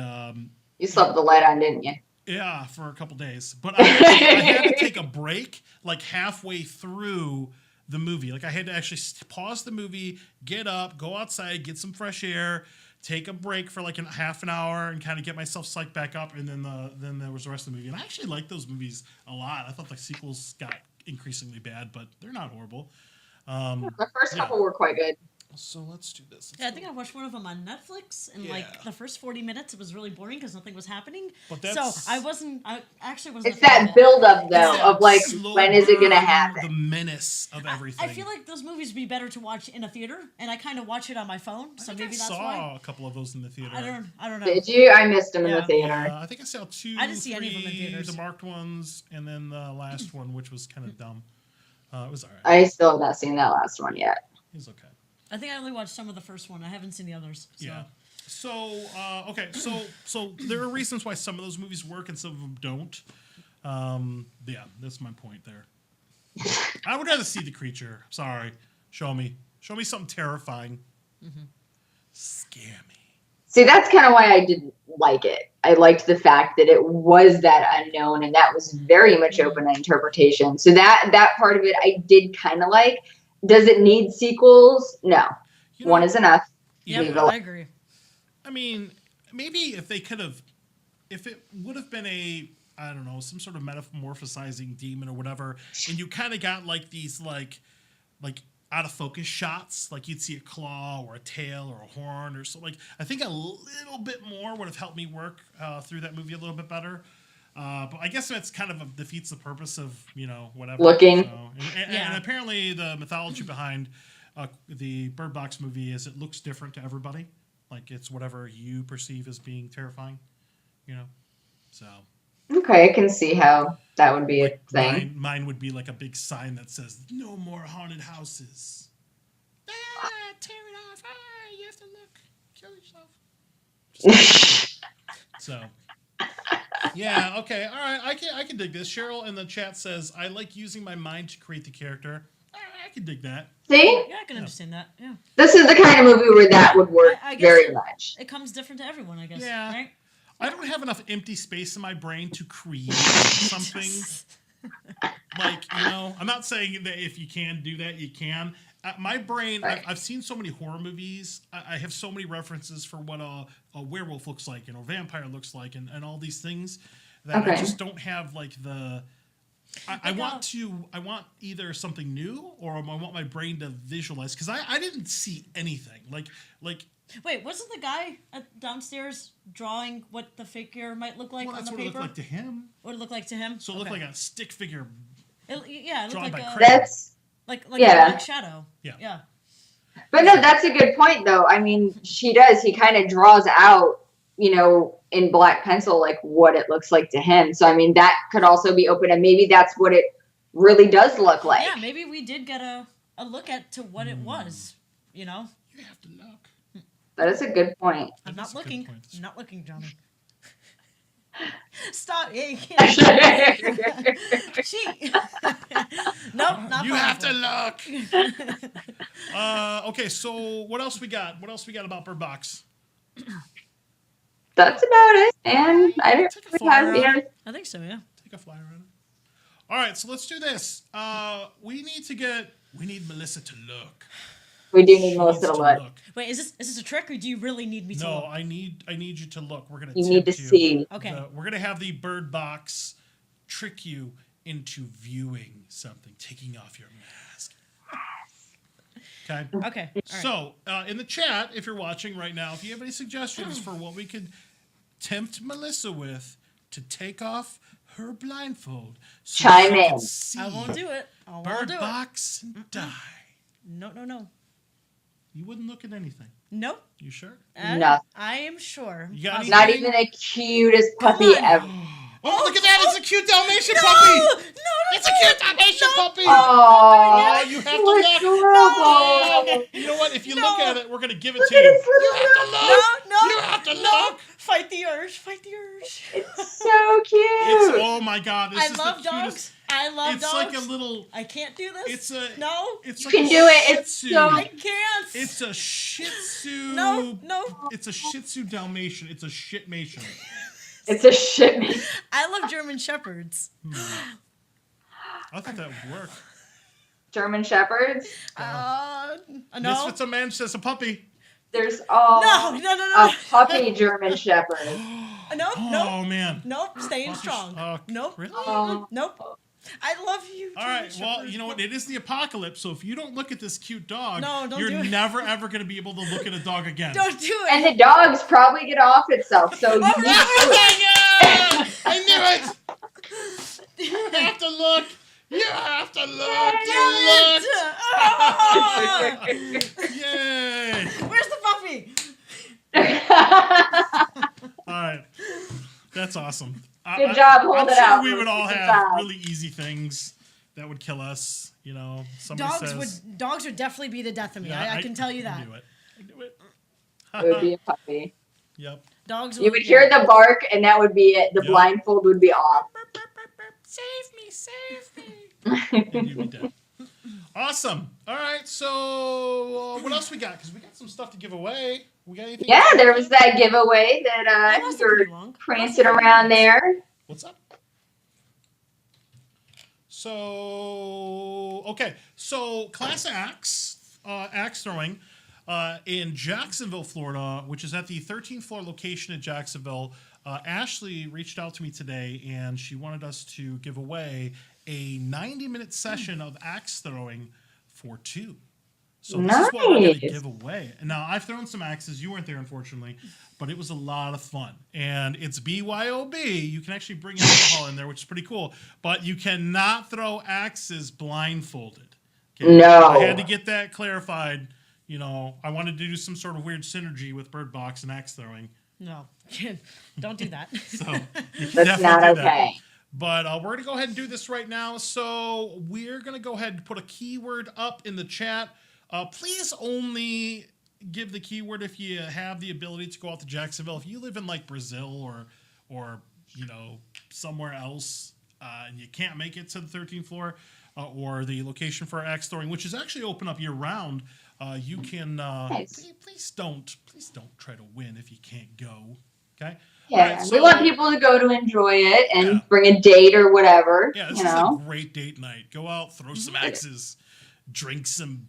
You slept the light on, didn't you? yeah, for a couple days. But I had to take a break like halfway through the movie. Like I had to actually pause the movie, get up, go outside, get some fresh air, take a break for like half an hour, and kind of get myself psyched back up. And then there was the rest of the movie. And I actually liked those movies a lot. I thought the sequels got increasingly bad, but they're not horrible. The first Yeah. couple were quite good. So let's do this. Yeah, I think I watched one of them on Netflix, and Yeah. like the first 40 minutes, it was really boring because nothing was happening. But So that's- I actually wasn't. It's a fan that of it. build up though Yeah. of like Slow when is it gonna burn, happen? The menace of everything. I feel like those movies would be better to watch in a theater, and I kind of watch it on my phone, so I think maybe I that's saw why. a couple of those in the theater. I don't know. Did you? I missed them in Yeah. the theater. I think I saw two. I didn't see any of them in three, theaters. The marked ones, and then the last one, which was kind of dumb. It was alright. I still have not seen that last one yet. It was okay. I think I only watched some of the first one. I haven't seen the others. So. Yeah. So okay. So there are reasons why some of those movies work and some of them don't. Yeah, that's my point there. I would rather see the creature. Sorry. Show me something terrifying. Scare me. See, that's kind of why I didn't like it. I liked the fact that it was that unknown and that was very much open to interpretation. So that part of it I did kind of like. Does it need sequels? No. You know, One is enough. Yeah, Leave it I alone. agree. I mean, maybe if it would have been I don't know, some sort of metamorphosizing demon or whatever, and you kind of got like these like out of focus shots, like you'd see a claw or a tail or a horn or something. Like I think a little bit more would have helped me work through that movie a little bit better. But I guess that's kind of defeats the purpose of whatever. Looking. So, Yeah. and apparently the mythology behind the Bird Box movie is it looks different to everybody. Like it's whatever you perceive as being terrifying, So Okay, I can see how that would be a like thing. mine would be like a big sign that says "No more haunted houses." Tear it off! You have to look. Kill yourself. So, yeah, okay, all right. I can dig this. Cheryl in the chat says, "I like using my mind to create the character." I can dig that. See? Yeah, I can understand that. Yeah, This is the kind of movie where that would work I guess very it- much. it comes different to everyone, I guess. Yeah. Right? I don't have enough empty space in my brain to create something. Like, I'm not saying that if you can do that, you can. My brain, Right. I've seen so many horror movies. I have so many references for what a werewolf looks like and a vampire looks like and all these things that I Okay. just don't have like the. I want either something new or I want my brain to visualize because I didn't see anything like Wait, wasn't the guy downstairs drawing what the figure might look like well on that's the what it paper? looked like to him. What it looked like to him? So it looked like a stick figure. It looked drawn like by a Craig. That's like Yeah. a black shadow. Yeah. Yeah. But no, that's a good point, though. I mean, she does. He kind of draws out, in black pencil, like what it looks like to him. So, I mean, that could also be open, and maybe that's what it really does look like. Yeah, maybe we did get a look at to what it was. You have to look. That is a good point. I'm That's not a good looking. point. I'm not looking, Johnny. Stop. Yeah, you can't. Cheat. Nope, not You have to powerful. look. Okay, so what else we got? What else we got about Bird Box? That's about it. And I don't Take a really flyer have, on it. I think so, yeah. Take a flyer on it. All right, so let's do this. We need Melissa to look. we do need She Melissa needs to look. Wait, is this a trick or do you really need me to No, look? I need you to look. We're gonna. You need to tempt you. see. Okay. We're gonna have the Bird Box trick you into viewing something, taking off your mask. Okay. Okay. All right. So, in the chat, if you're watching right now, if you have any suggestions for what we could tempt Melissa with to take off her blindfold, so Chime she can in. see I won't do it. I won't Bird do it. Box and die. No, no, no. You wouldn't look at anything. Nope. You sure? Nothing. I am sure. You got Not anything? even the cutest Come puppy on. ever. Oh, look at that! It's a cute Dalmatian No! puppy. No, It's a cute Dalmatian puppy. Oh, you have to so look. adorable. You know what? If you No. look at it, we're gonna give it Look to at you. his little You have to nose. look. No, You have to no. look. Fight the urge. Fight the urge. It's so cute. Oh my God! This I is love the cutest. dogs. I love It's dogs. like a little. I can't do this. It's a. No. It's You like can a do it. Shih It's Tzu. so- I can't. It's a Shih Tzu. No, no. It's a Shih Tzu Dalmatian. It's a shitmation. It's a shipment. I love German Shepherds. I thought that would work. German Shepherds. No. Misfits of Man says a puppy. There's No. a puppy German Shepherd. Nope. Oh Nope. man. Nope. Staying strong. Nope. Really? Nope. I love you. All German right. Well, Shepherds. you know what? It is the apocalypse. So if you don't look at this cute dog, No, don't you're do it. never ever going to be able to look at a dog again. Don't do it. And the dogs probably get off itself. So you Oh, need no. Yeah! I knew it. You have to look. You have to look. Damn You it! Ah! look. Yay! Where's the puppy? All right. That's awesome. Good job, hold I'm it sure out. we would all Good have job. really easy things that would kill us. Somebody Dogs would definitely be the death of me. Yeah, I can tell you that. I knew it. I knew it. It would be a puppy. Yep. Dogs. You would hear the bark, and that would be it. The Yep. blindfold would be off. Save me, save me. And you'd be dead. Awesome. All right. So what else we got? Because we got some stuff to give away. We got anything? Yeah, there was that giveaway That that lasted you're pretty long. prancing around there. What's up? So okay. So Class Axe, axe throwing, in Jacksonville, Florida, which is at the 13th floor location in Jacksonville. Ashley reached out to me today, and she wanted us to give away a 90-minute session of axe throwing for two. So this is what we're going to Nice. give away. Now, I've thrown some axes. You weren't there, unfortunately, but it was a lot of fun. And it's BYOB. You can actually bring alcohol in there, which is pretty cool. But you cannot throw axes blindfolded. No. I had to get that clarified. I wanted to do some sort of weird synergy with Bird Box and axe throwing. No, don't do that. So you can That's definitely not do that. okay. But we're going to go ahead and do this right now. So we're going to go ahead and put a keyword up in the chat. Please only give the keyword if you have the ability to go out to Jacksonville. If you live in like Brazil or somewhere else and you can't make it to the 13th floor or the location for axe throwing, which is actually open up year round, you can Nice. please don't try to win if you can't go. Okay. Yeah, Alright, we so- want people to go to enjoy it and Yeah. bring a date or whatever. Yeah, this you is know, a great date night. Go out, throw some axes, drink some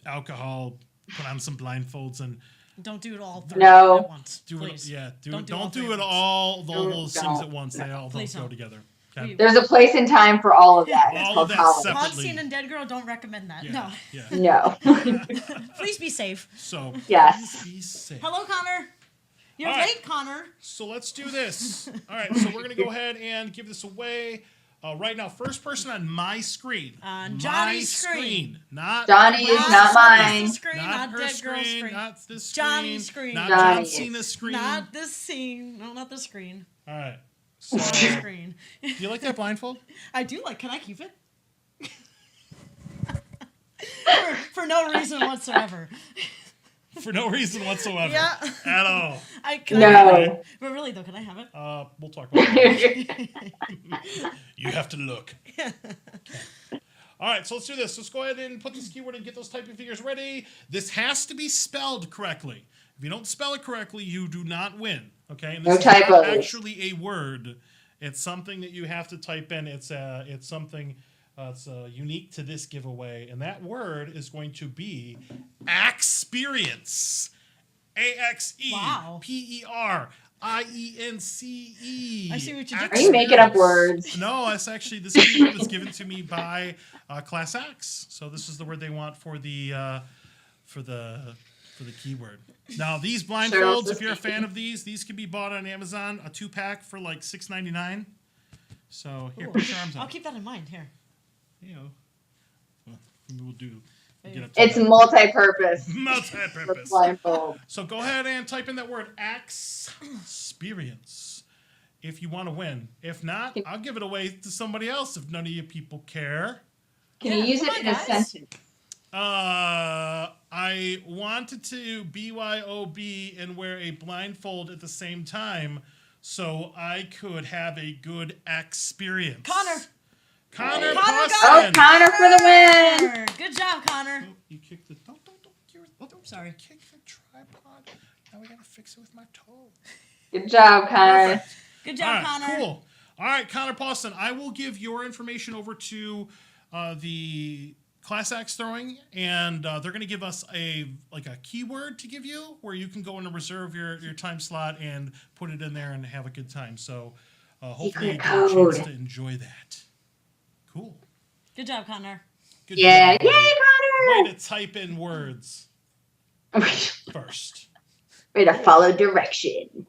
alcohol, put on some blindfolds, and Don't do it all No. at once. do please. it. Yeah, Don't do all don't three do at it once. all Don't- those things at don't. once. They all Please don't go don't. together. Okay? We- there's a place and time for all of that. It's All called of that college. separate- Pod Separately. scene and Dead Girl don't recommend that. Yeah, yeah. No. No. Please be safe. So Yes. please be safe. Hello, Connor. You're All right. late, Connor. So let's do this. All right, so we're gonna go ahead and give this away. Right now, first person on my screen. On My Johnny's screen. Not Johnny is not mine. This screen, not, her Dead Girl's screen, screen. not this screen. Johnny's screen. Not Johnny John is. Cena's screen. Not this scene. No, not the screen. All right. So, Not do the screen. you like that blindfold? I do like. Can I keep it? for no reason whatsoever. For no reason whatsoever. Yeah. At all. Can I have No. it? But really though, can I have it? We'll talk about it. You have to look. Okay. All right, so let's do this. Let's go ahead and put this keyword and get those typing fingers ready. This has to be spelled correctly. If you don't spell it correctly, you do not win. Okay, and No this is not typos. actually a word. It's something that you have to type in. It's something that's unique to this giveaway, and that word is going to be experience. Wow. AXEPERIENCE. I see what you did. Are you making up words? No, it's actually this keyword was given to me by Class X. So this is the word they want for the keyword. Now these blindfolds, if you're a fan of these can be bought on Amazon. A 2-pack for like $6.99. So here, put your arms I'll out. keep that in mind. Here. You know, well, maybe we'll do. We'll get up to It's that. multi-purpose. Multi-purpose. Blindfold. So go ahead and type in that word experience if you want to win. If not, I'll give it away to somebody else if none of you people care. Can Yeah, you use come it on, in a guys. sentence? I wanted to BYOB and wear a blindfold at the same time so I could have a good experience. Connor. Connor Connor got Poston. Oh, Connor for the win! Good job, Connor. Oh, you kicked the. Don't. Sorry. Kick the tripod. Now we gotta fix it with my toe. Good job, Connor. Perfect. Good All job, right, Connor. cool. All right, Connor Poston, I will give your information over to the Class X throwing, and they're going to give us a keyword to give you where you can go and reserve your time slot and put it in there and have a good time. So hopefully you Secret get a chance code. to enjoy that. Cool. Good job, Connor. Good Yeah, job, buddy. yay, Way Connor! to type in words first. Way to follow direction.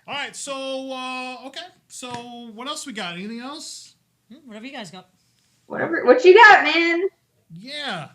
All right, so okay. So what else we got? Anything else? Whatever you guys got. What you got, man? Yeah.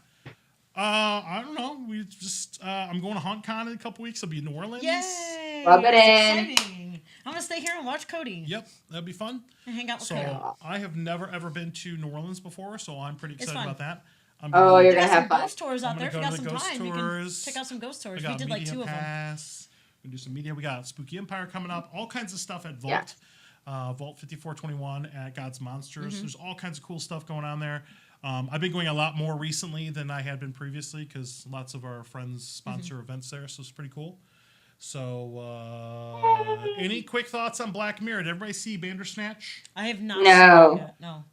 I don't know. We just I'm going to HauntCon in a couple weeks. I'll be in New Orleans. Yay! Rub it That's in. exciting. I'm gonna stay here and watch Cody Yep, that'd be fun. and hang out with So Cody. I have never ever been to New Orleans before, so I'm pretty It's excited fun. about that. I'm Oh, gonna- you're They gonna got have some fun. ghost tours out I'm there. If you gonna got go some to the time, ghost you can tours. check out some ghost I tours. We got did like Media 2 of them. Pass. We can do some media. We got Spooky Empire coming up. All kinds of stuff at Vault. Yeah. Vault 5421 at God's Monsters. Mm-hmm. There's all kinds of cool stuff going on there. I've been going a lot more recently than I had been previously because lots of our friends sponsor Mm-hmm. events there, so it's pretty cool. So, any quick thoughts on Black Mirror? Did everybody see Bandersnatch? I have not No. seen it yet. No.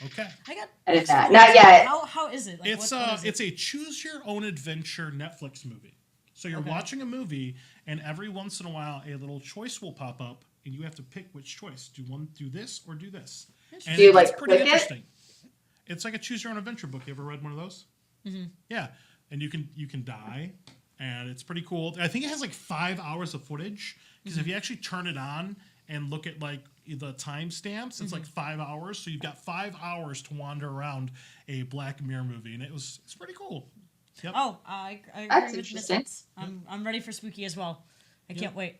Okay. I got. I did not yet. How is it? Like, It's what is it's it? a choose your own adventure Netflix movie. So you're Okay. watching a movie, and every once in a while, a little choice will pop up, and you have to pick which choice. Do this or do this. And Do you, it's like, pretty click it? interesting. It's like a choose your own adventure book. You ever read one of those? Mm-hmm. Yeah, and you can die, and it's pretty cool. I think it has like 5 hours of footage because Mm-hmm. if you actually turn it on and look at like the timestamps, it's like 5 hours. So you've got 5 hours to wander around a Black Mirror movie, and it's pretty cool. Yep. Oh, I agree That's with interesting. Misfits. I'm ready for spooky as well. I can't wait.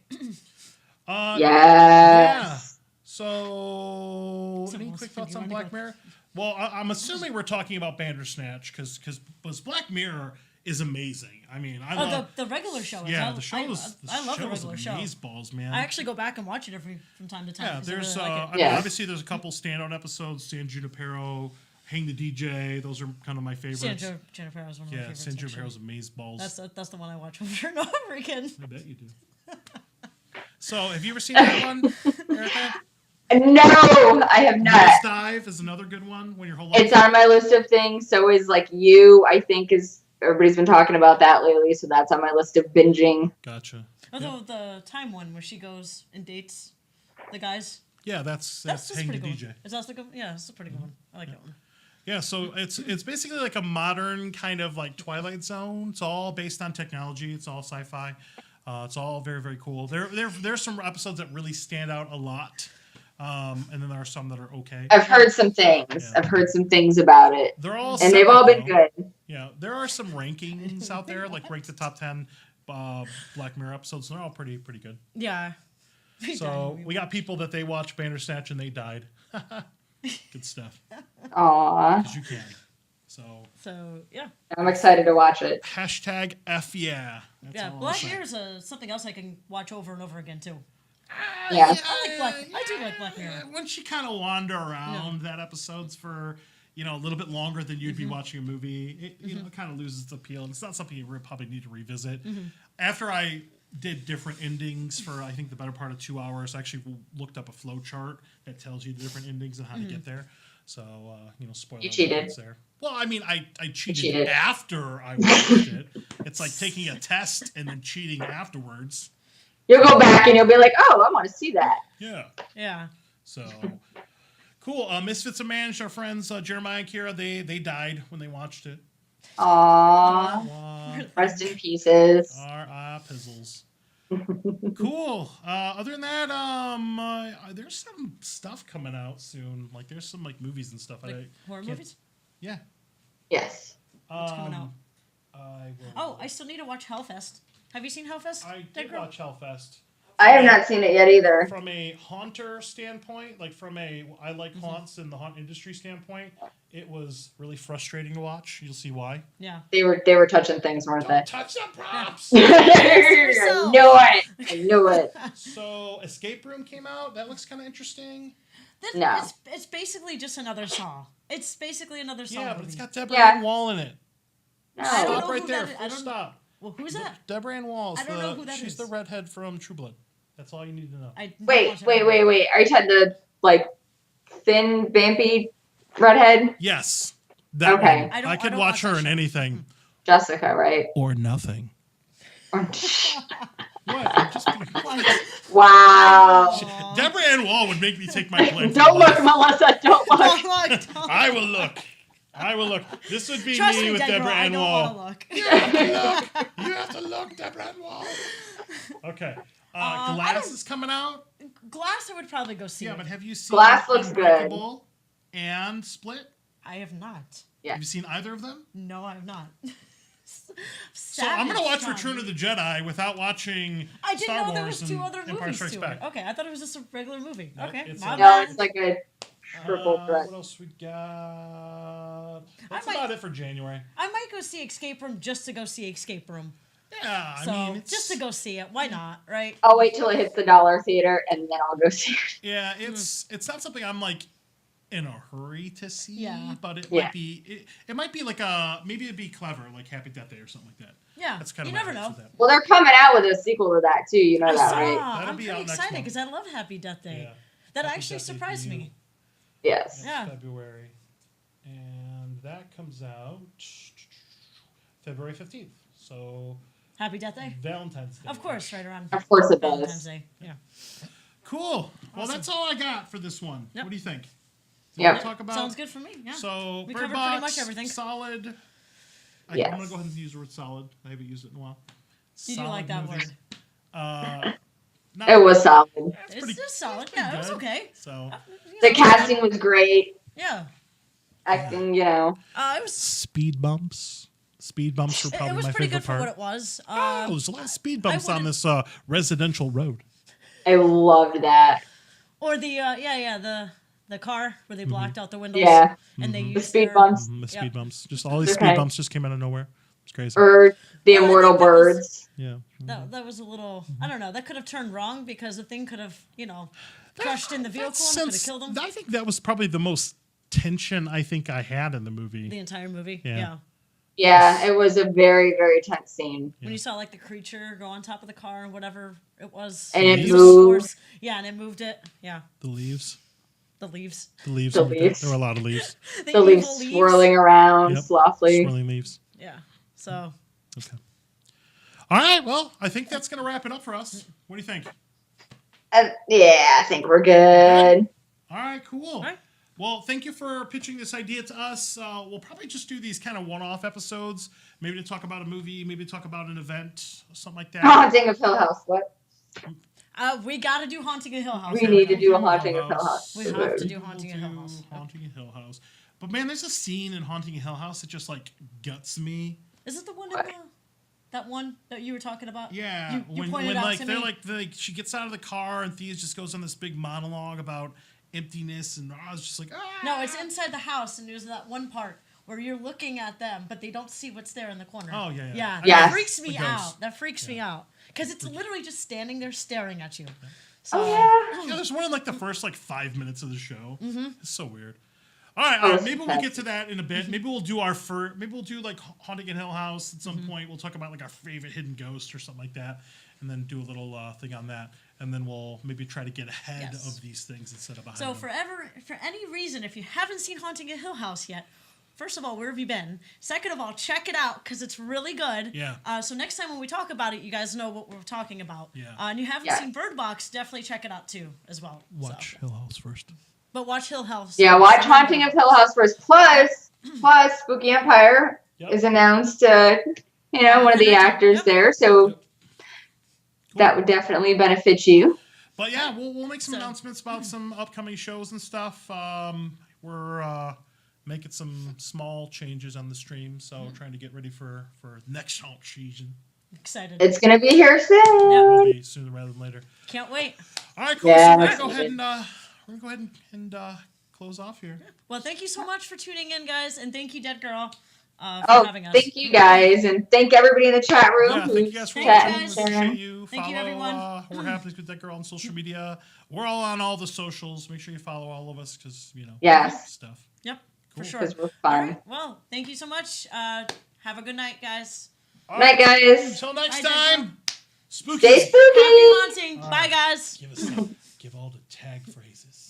Yeah. Yes. So, So any we'll quick figure thoughts on out Black what- Mirror? Well, I'm assuming we're talking about Bandersnatch because Black Mirror is amazing. I mean, I Oh, love. the regular show. Yeah, I, the show is. I love the regular show. Balls, man. I actually go back and watch it from time to time. Yeah, 'cause I there's. really like I it. mean, Yeah. obviously, there's a couple standout episodes. San Junipero, Hang the DJ. Those are kind of my favorites. Jennifer is one of my Yeah, favorites. San actually. Junipero's amaze balls. That's the one I watch over and over again. I bet you do. So, have you ever seen that one, Erica? No, I have not. Nosedive is another good one when your whole life. It's on my list of things. So is like You. I think is everybody's been talking about that lately. So that's on my list of binging. Gotcha. Although the time one where she goes and dates the guys. Yeah, that's That's Hang the pretty DJ. good. Is that the good? Yeah, it's a pretty good one. I like that one. Yeah, so it's basically like a modern kind of like Twilight Zone. It's all based on technology. It's all sci-fi. It's all very, very cool. There's some episodes that really stand out a lot, and then there are some that are okay. I've heard some things. Yeah. I've heard some things about it, They're all and they've all been separate, though. good. Yeah, there are some rankings out there, like rank the top 10 Black Mirror episodes. And they're all pretty good. Yeah. So we got people that they watch Bandersnatch and they died. Good stuff. Aw, Because you can. So yeah. I'm excited to watch it. Hashtag F yeah. That's Yeah, all I'll Black say. Mirror is something else I can watch over and over again too. Yeah. I do like Black Mirror. Once you kind of wander around that episode's for a little bit longer than you'd be watching a movie, it kind of loses the appeal. And it's not something you probably need to revisit. After I did different endings for I think the better part of 2 hours, I actually looked up a flow chart that tells you the different endings and how to get there. So spoiler You cheated. alerts there. Well, I mean, I cheated, cheated. after I watched it. It's like taking a test and then cheating afterwards. You'll go back and you'll be like, oh, I want to see that. Yeah. Yeah. So cool. Misfits of Managed, our friends Jeremiah and Kira, they died when they watched it. Aw, rest in pieces. R.I. Pizzles. Cool. Other than that, there's some stuff coming out soon. Like there's some like movies and stuff. Like horror can't- movies? Yeah. Yes. What's coming out? I will. Oh, I still need to watch Hellfest. Have you seen Hellfest? I Dead did Girl? watch Hellfest. I have not seen it yet either. From a haunter standpoint, like from a I like haunts in the haunt industry standpoint, it was really frustrating to watch. You'll see why. Yeah. They were touching things, weren't they? Don't touch the props. I knew it. I knew it. So Escape Room came out. That looks kind of interesting. No. It's basically just another Saw. It's basically another Saw Yeah, movie. but it's got Deborah Yeah. Ann Wall in it. No. I don't Stop know right who there. that is. I Full don't- stop. Well, who's that? Deborah Ann Wall. I don't know who that She's is. the redhead from True Blood. That's all you need to know. Wait. Are you talking the like thin, vampy redhead Yes. That Okay. one. I don't- I I could don't watch watch her that in show. anything. Jessica, right? Or nothing. What? I'm just kidding. Wow. Aw. Deborah Ann Wall would make me take my plane. Don't look, Melissa. Don't look. Don't. I will look. I will look. This would be Trust me me, with Dead Girl, Deborah I Ann don't Wall. want to look. You have to look. You have to look, Deborah Ann Wall. Okay. I Glass don't- is coming out. Glass, I would probably go see. Yeah, it. but have you seen Glass looks good. Unbreakable and Split? I have not. Yeah. Have you seen either of them? No, I have not. So I'm gonna watch Savage, Return of the Jedi without watching I didn't Star know there Wars was two and other Empire movies Strikes to Back. it. Okay, I thought it was just a regular movie. Nope, Okay, it's my a- No, bad. it's like a triple threat. What else we got? That's might- about it for January. I might go see Escape Room just to go see Escape Room. Yeah, So I mean, it's, just to go see it. Why not? Right? I'll wait till it hits the dollar theater and then I'll go see it. Yeah, it's not something I'm like in a hurry to see, Yeah. but it Yeah. might be it might be like maybe it'd be clever like Happy Death Day or something like that. Yeah. That's kind you of never my know. hopes with that. Well, they're coming out with a sequel to that too. You know that, right? That'll I'm be pretty out next excited month. because I love Happy Death Day. Yeah. That Happy actually Death Day surprised to me. Yes. Yeah. February, and that comes out February 15th. So Happy Death Day. Valentine's Day. Of course, right around Of course it Valentine's does. Day. Yeah. Cool. Well, Awesome. that's all I got for this one. Yep. What do you think? Yep. We'll talk about. Sounds good for me. Yeah. So We Bird covered pretty Box, much everything. solid. Yes. I'm gonna go ahead and use the word solid. I haven't used it in a while. You do Solid like that movie. word. Not- It was solid. That's It's pretty- just solid. pretty Yeah, it was good. okay. So You The know, casting was great. Yeah. Acting, you know. It was. speed bumps. Speed bumps were It probably was my pretty favorite good for part. what it was. Oh, there's a lot of speed bumps on this residential road. I loved that. Or the the car where they blocked out the windows. Yeah. And they The used speed their- bumps. The speed Yep. bumps. Just all these Okay. speed bumps just came out of nowhere. It's crazy. Or the Well, I Immortal think that was- Birds. Yeah. That was a little. I don't know. That could have turned wrong because the thing could have, crushed in the vehicle and could have killed him. I think that was probably the most tension I think I had in the movie. The entire movie. Yeah. Yeah. Yeah, it was a very, very tense scene. When you saw like the creature go on top of the car and whatever it was. And it Leaves? moved. Yeah, and it moved it. Yeah, The leaves. the leaves. The leaves. The moved it. leaves. There were a lot of leaves. The evil leaves swirling around Yep. softly. Swirling leaves. Yeah. So Okay. All right. Well, I think that's going to wrap it up for us. What do you think? Yeah, I think we're good. All right. Cool. All right. Well, thank you for pitching this idea to us. We'll probably just do these kind of one-off episodes, maybe to talk about a movie, maybe talk about an event, something like that. Haunting of Hill House. What? we got to do Haunting of Hill House. We need to do a Haunting of Hill House. We have to do We'll Haunting of Hill House. Haunting of Hill House. But man, there's a scene in Haunting of Hill House that just like guts me. Is it the one What? in that one that you were talking about? Yeah, You when pointed out like to they're me. like she gets out of the car and Thea just goes on this big monologue about emptiness, and I was just like, ah. No, it's inside the house, and there's that one part where you're looking at them, but they don't see what's there in the corner. Oh, yeah. Yeah, Yes. that freaks me The ghost. out. That freaks me out because it's literally just standing there staring at you. So, Oh yeah. Yeah, there's one in like the first like 5 minutes of the show. It's so weird. All right, Oh, that's maybe we'll fantastic. get to that in a bit. Maybe we'll do our maybe we'll do like Haunting in Hill House at some point. We'll talk about like our favorite hidden ghost or something like that, and then do a little thing on that. And then we'll maybe try to get ahead Yes. of these things instead of behind So them. for any reason, if you haven't seen Haunting of Hill House yet, first of all, where have you been? Second of all, check it out because it's really good. Yeah. So next time when we talk about it, you guys know what we're talking about. Yeah. And you haven't Yeah. seen Bird Box, definitely check it out too as well. Watch So. Hill House first. But watch Hill House. Yeah, watch Haunting of Hill House first. Plus Spooky Empire Yep. is announced. One of the Yep. actors Yep. there, so Yep. that would definitely benefit you. But yeah, we'll make some So- announcements about some upcoming shows and stuff. We're making some small changes on the stream, so trying to get ready for next haunt season. Excited. It's gonna be here Yeah. soon. Will be sooner rather than later. Can't wait. All right, cool. Yeah, So we're that's gonna go ahead excited. and close off here. Well, thank you so much for tuning in, guys, and thank you, Dead Girl, for Oh, having us. thank you guys, and thank everybody in the chat room. Yeah, thank you guys for Thank watching. you, We guys. appreciate you. Thank you, Follow, everyone. We're Happenings with That Girl on social media. We're all on all the socials. Make sure you follow all of us because Yes. stuff. Yep, Cool. for sure. Because we're All fun. right. Well, thank you so much. Have a good night, guys. All Night, right, guys. until next Bye, Dead time. Spooky. Stay Happy spooky. haunting. All Bye, right. guys. Give all the tag phrases.